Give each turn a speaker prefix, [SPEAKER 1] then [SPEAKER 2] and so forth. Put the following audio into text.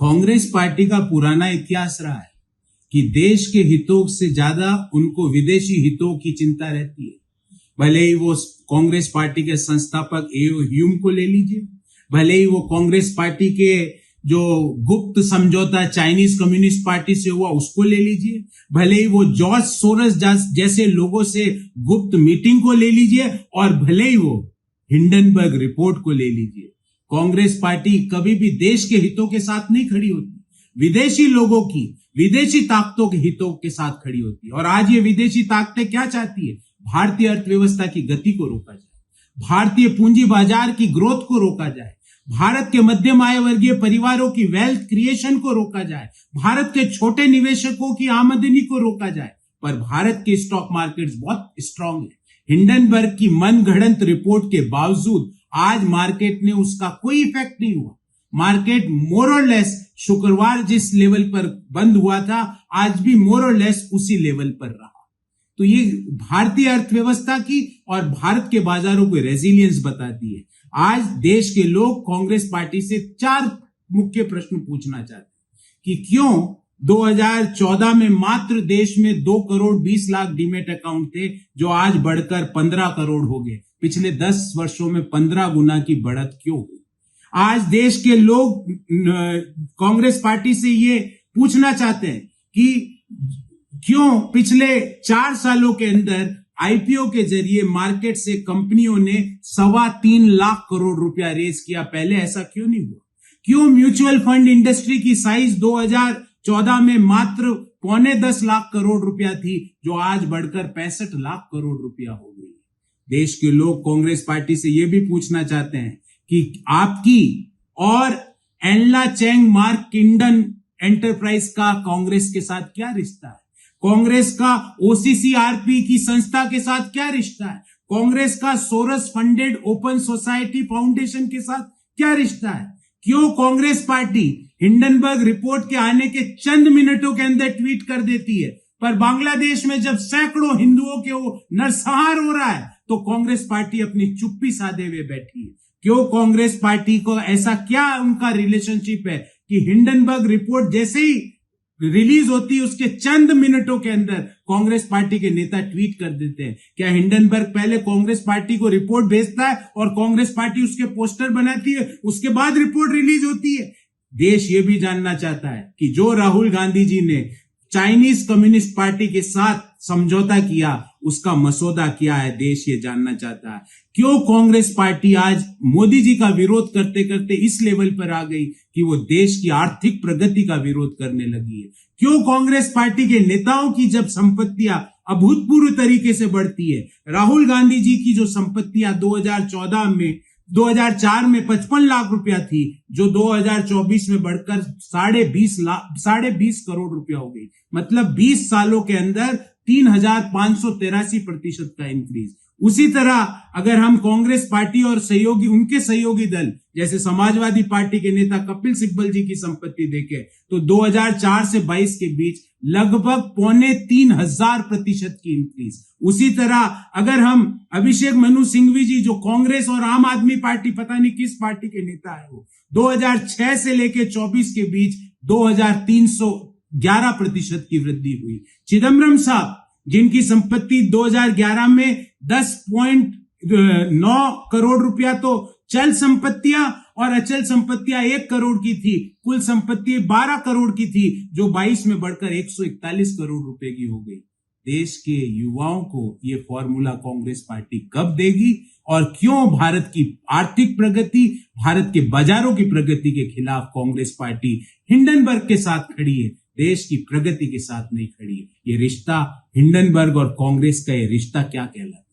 [SPEAKER 1] Congress party का पुराना इतिहास रहा है कि देश के हितों से ज्यादा उनको विदेशी हितों की चिंता रहती है। भले ही वो कांग्रेस पार्टी के संस्थापक एओ ह्यूम को ले लीजिए, भले ही वो कांग्रेस पार्टी के जो गुप्त समझौता चाइनीज कम्युनिस्ट पार्टी से हुआ उसको ले लीजिए, भले ही वो जॉर्ज सोरस जैसे लोगों से गुप्त मीटिंग को ले लीजिए, और भले ही वो हिंडनबर्ग रिपोर्ट को ले लीजिए। कांग्रेस पार्टी कभी भी देश के हितों के साथ नहीं खड़ी होती, विदेशी लोगों की, विदेशी ताकतों के हितों के साथ खड़ी होती है। और आज ये विदेशी ताकतें क्या चाहती है? भारतीय अर्थव्यवस्था की गति को रोका जाए, भारतीय पूंजी बाजार की ग्रोथ को रोका जाए, भारत के मध्यम आय वर्गीय परिवारों की वेल्थ क्रिएशन को रोका जाए, भारत के छोटे निवेशकों की आमदनी को रोका जाए। पर भारत के स्टॉक मार्केट्स बहुत स्ट्रांग है। हिंडनबर्ग की मनगढ़ंत रिपोर्ट के बावजूद आज मार्केट ने उसका कोई इफेक्ट नहीं हुआ। मार्केट मोर और लेस शुक्रवार जिस लेवल पर बंद हुआ था, आज भी मोर और लेस उसी लेवल पर रहा। तो ये भारतीय अर्थव्यवस्था की और भारत के बाजारों को रेजिलियंस बताती है। आज देश के लोग कांग्रेस पार्टी से 4 मुख्य प्रश्न पूछना चाहते हैं कि क्यों 2014 में मात्र देश में 2 करोड़ 20 लाख डीमेट अकाउंट थे, जो आज बढ़कर 15 करोड़ हो गए। पिछले 10 वर्षों में 15 गुना की बढ़त क्यों हुई? आज देश के लोग कांग्रेस पार्टी से ये पूछना चाहते हैं कि क्यों पिछले 4 सालों के अंदर आईपीओ के जरिए मार्केट से कंपनियों ने 3.25 लाख करोड़ रुपया रेज किया, पहले ऐसा क्यों नहीं हुआ? क्यों म्यूचुअल फंड इंडस्ट्री की साइज 2014 में मात्र 9.25 लाख करोड़ रुपया थी, जो आज बढ़कर 65 लाख करोड़ रुपया हो गई? देश के लोग कांग्रेस पार्टी से यह भी पूछना चाहते हैं कि आपकी और एनला चेंग मार्क किंडन एंटरप्राइज का कांग्रेस के साथ क्या रिश्ता है? कांग्रेस का ओसीसीआरपी की संस्था के साथ क्या रिश्ता है? कांग्रेस का Soros funded Open Society Foundation के साथ क्या रिश्ता है? क्यों कांग्रेस पार्टी हिंडनबर्ग रिपोर्ट के आने के चंद मिनटों के अंदर ट्वीट कर देती है, पर बांग्लादेश में जब सैकड़ों हिंदुओं के नरसंहार हो रहा है तो कांग्रेस पार्टी अपनी चुप्पी साधे हुए बैठी है? क्यों कांग्रेस पार्टी को ऐसा क्या उनका रिलेशनशिप है कि हिंडनबर्ग रिपोर्ट जैसे ही रिलीज होती है उसके चंद मिनटों के अंदर कांग्रेस पार्टी के नेता ट्वीट कर देते हैं? क्या हिंडनबर्ग पहले कांग्रेस पार्टी को रिपोर्ट भेजता है और कांग्रेस पार्टी उसके पोस्टर बनाती है, उसके बाद रिपोर्ट रिलीज होती है? देश ये भी जानना चाहता है कि जो राहुल गांधी जी ने चाइनीज कम्युनिस्ट पार्टी के साथ समझौता किया, उसका मसौदा क्या है? देश ये जानना चाहता है। क्यों कांग्रेस पार्टी आज मोदी जी का विरोध करते करते इस लेवल पर आ गई कि वो देश की आर्थिक प्रगति का विरोध करने लगी है? क्यों कांग्रेस पार्टी के नेताओं की जब संपत्तियां अभूतपूर्व तरीके से बढ़ती है, राहुल गांधी जी की जो संपत्तियां 2004 में 55 लाख रुपया थी, जो 2024 में बढ़कर 20.5 करोड़ रुपया हो गई, मतलब 20 सालों के अंदर 3,583% का इंक्रीज। उसी तरह अगर हम कांग्रेस पार्टी और उनके सहयोगी दल जैसे समाजवादी पार्टी के नेता कपिल सिब्बल जी की संपत्ति देखें तो 2004 से 22 के बीच लगभग 3,500% की इंक्रीज। उसी तरह अगर हम अभिषेक मनु सिंघवी जी, जो कांग्रेस और आम आदमी पार्टी, पता नहीं किस पार्टी के नेता है, वो 2006 से लेकर 24 के बीच 2,311% की वृद्धि हुई। चिदम्बरम साहब, जिनकी संपत्ति 2011 में 10.9 करोड़ रुपया तो चल संपत्तियां और अचल संपत्तियां 1 करोड़ की थी, कुल संपत्ति 12 करोड़ की थी, जो 22 में बढ़कर 141 करोड़ रुपए की हो गई। देश के युवाओं को ये फॉर्मूला कांग्रेस पार्टी कब देगी? और क्यों भारत की आर्थिक प्रगति, भारत के बाजारों की प्रगति के खिलाफ कांग्रेस पार्टी हिंडनबर्ग के साथ खड़ी है, देश की प्रगति के साथ नहीं खड़ी है? ये रिश्ता हिंडनबर्ग और कांग्रेस का ये रिश्ता क्या कहलाता है?